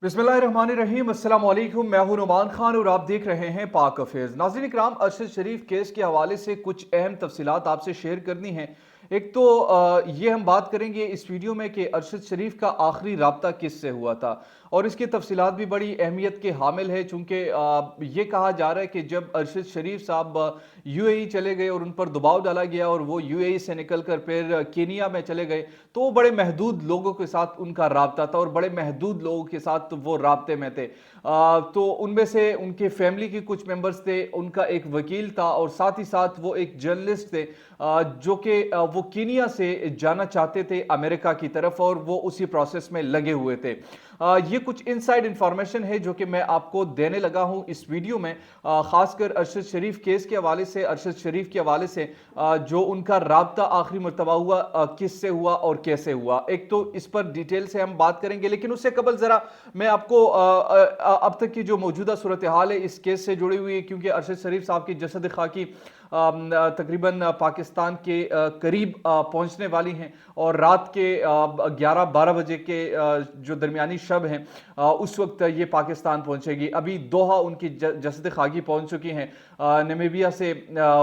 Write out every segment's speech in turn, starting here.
बिस्मिल्लाहिर्रहमानिर्रहीम, अस्सलाम वालेकुम। मैं हूं नुमान खान और आप देख रहे हैं पाक अफेयर्स। नाज़रीन इकराम, अरशद शरीफ केस के हवाले से कुछ अहम तफसीलात आपसे शेयर करनी है। एक तो ये हम बात करेंगे इस वीडियो में कि अरशद शरीफ का आखिरी राब्ता किससे हुआ था, और इसकी तफसीलात भी बड़ी अहमियत के हामिल है, चूँकि ये कहा जा रहा है कि जब अरशद शरीफ साहब यूएई चले गए और उन पर दबाव डाला गया और वो यूएई से निकल कर फिर केनिया में चले गए, तो बड़े महदूद लोगों के साथ उनका राब्ता था और बड़े महदूद लोगों के साथ वो राब्ते में थे। तो उनमें से उनके फैमिली के कुछ मेंबर्स थे, उनका एक वकील था और साथ ही साथ वो एक जर्नलिस्ट थे, जो कि वो कीनिया से जाना चाहते थे अमेरिका की तरफ, और वो उसी प्रोसेस में लगे हुए थे। ये कुछ इनसाइड इंफॉर्मेशन है जो कि मैं आपको देने लगा हूं इस वीडियो में, खासकर अरशद शरीफ केस के हवाले से, अरशद शरीफ के हवाले से जो उनका राब्ता आखिरी मरतबा हुआ, किससे हुआ और कैसे हुआ। एक तो इस पर डिटेल से हम बात करेंगे, लेकिन उससे कबल जरा मैं आपको अब तक की जो मौजूदा सूरत हाल है इस केस से जुड़ी हुई है, क्योंकि अरशद शरीफ साहब की जसद खाकी तकरीबन पाकिस्तान के करीब पहुंचने वाली हैं, और रात के 11-12 बजे के जो दरमियानी शब हैं, उस वक्त ये पाकिस्तान पहुंचेगी। अभी दोहा उनकी जसद खाकी पहुंच चुकी हैं, नमीबिया से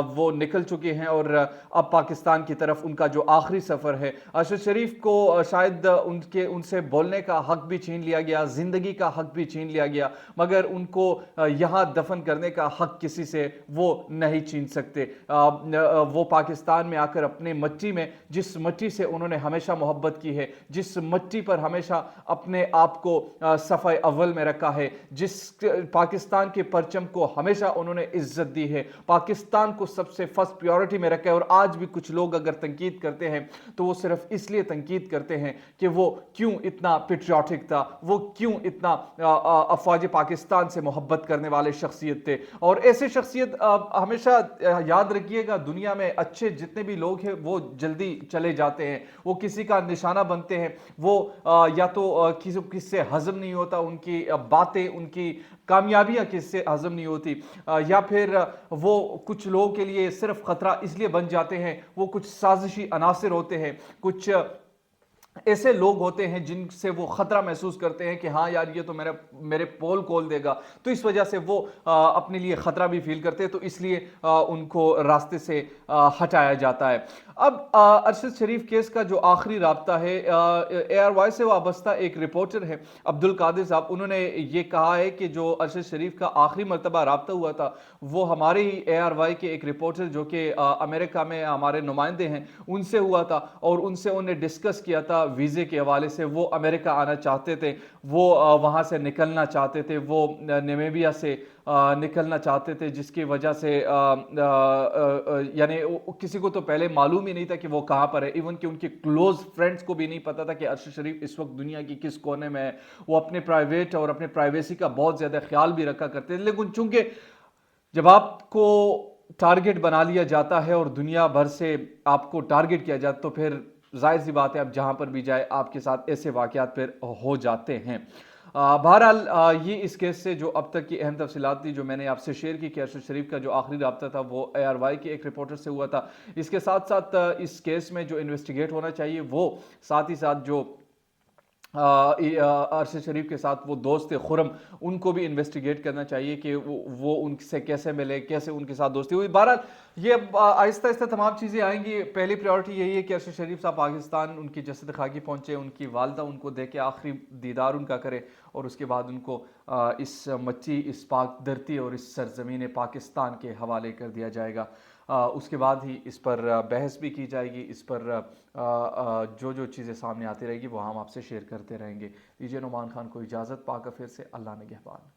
वो निकल चुके हैं, और अब पाकिस्तान की तरफ उनका जो आखिरी सफर है। अरशद शरीफ को शायद उनसे बोलने का हक भी छीन लिया गया, जिंदगी का हक भी छीन लिया गया, मगर उनको यहां दफन करने का हक किसी से वो नहीं छीन सकते। वो पाकिस्तान में आकर अपने मट्टी में, जिस मट्टी से उन्होंने हमेशा मोहब्बत की है, जिस मट्टी पर हमेशा अपने आप को सफ़े अव्वल में रखा है, जिस पाकिस्तान के परचम को हमेशा उन्होंने इज्जत दी है, पाकिस्तान को सबसे फर्स्ट प्रायोरिटी में रखा है। और आज भी कुछ लोग अगर तंकीद करते हैं तो वो सिर्फ इसलिए तंकीद करते हैं कि वो क्यों इतना पेट्रियाटिक था, वो क्यों इतना अफवाज पाकिस्तान से मोहब्बत करने वाले शख्सियत थे। और ऐसे शख्सियत हमेशा याद रखिएगा, दुनिया में अच्छे जितने भी लोग हैं वो जल्दी चले जाते हैं, वो किसी का निशाना बनते हैं, वो या तो किससे हजम नहीं होता, उनकी बातें, उनकी कामयाबियां किससे हजम नहीं होती, या फिर वो कुछ लोगों के लिए सिर्फ खतरा इसलिए बन जाते हैं, वो कुछ साजिशी अनासिर होते हैं, कुछ ऐसे लोग होते हैं जिनसे वो खतरा महसूस करते हैं कि हाँ यार, ये तो मेरे पोल खोल देगा, तो इस वजह से वो अपने लिए खतरा भी फील करते हैं, तो इसलिए उनको रास्ते से हटाया जाता है। अब अरशद शरीफ केस का जो आखिरी राब्ता है, ARY से वाबस्ता एक रिपोर्टर है अब्दुल कादिर साहब, उन्होंने ये कहा है कि जो अरशद शरीफ का आखिरी मरतबा राब्ता हुआ था वो हमारे ही ARY के एक रिपोर्टर जो कि अमेरिका में हमारे नुमाइंदे हैं उनसे हुआ था, और उनसे उन्हें डिस्कस किया था वीज़े के हवाले से। वो अमेरिका आना चाहते थे, वो वहाँ से निकलना चाहते थे, वो नमीबिया से निकलना चाहते थे, जिसकी वजह से यानी किसी को तो पहले मालूम ही नहीं था कि वो कहाँ पर है, इवन कि उनके क्लोज फ्रेंड्स को भी नहीं पता था कि अरशद शरीफ इस वक्त दुनिया की किस कोने में है। वो अपने प्राइवेट और अपने प्राइवेसी का बहुत ज़्यादा ख्याल भी रखा करते थे, लेकिन चूंकि जब आपको टारगेट बना लिया जाता है और दुनिया भर से आपको टारगेट किया जाता, तो फिर जाहिर सी बात है आप जहां पर भी जाए आपके साथ ऐसे वाकयात फिर हो जाते हैं। बहरहाल ये इस केस से जो अब तक की अहम तफसीलात थी जो मैंने आपसे शेयर की कि अरशद शरीफ का जो आखिरी रब्ता था वो ARY के एक रिपोर्टर से हुआ था। इसके साथ साथ इस केस में जो इन्वेस्टिगेट होना चाहिए, वो साथ ही साथ जो अरशद शरीफ के साथ वो दोस्त थे खुरम, उनको भी इन्वेस्टिगेट करना चाहिए कि वो उनसे कैसे मिले, कैसे उनके साथ दोस्ती हुई। बहरहाल ये आहिस्ता आहिस्ता तमाम चीज़ें आएंगी। पहली प्रायोरिटी यही है कि अरशद शरीफ साहब पाकिस्तान उनकी जसद खाकी पहुँचे, उनकी वालदा उनको देख के आखिरी दीदार उनका करे, और उसके बाद उनको इस मच्ची, इस पाक धरती और इस सरजमीन पाकिस्तान के हवाले कर दिया जाएगा। उसके बाद ही इस पर बहस भी की जाएगी, इस पर जो जो चीज़ें सामने आती रहेगी वो हम आपसे शेयर करते रहेंगे। दीजिए नुमान खान को इजाज़त, पाक अफेयर से, अल्लाह निगहबान।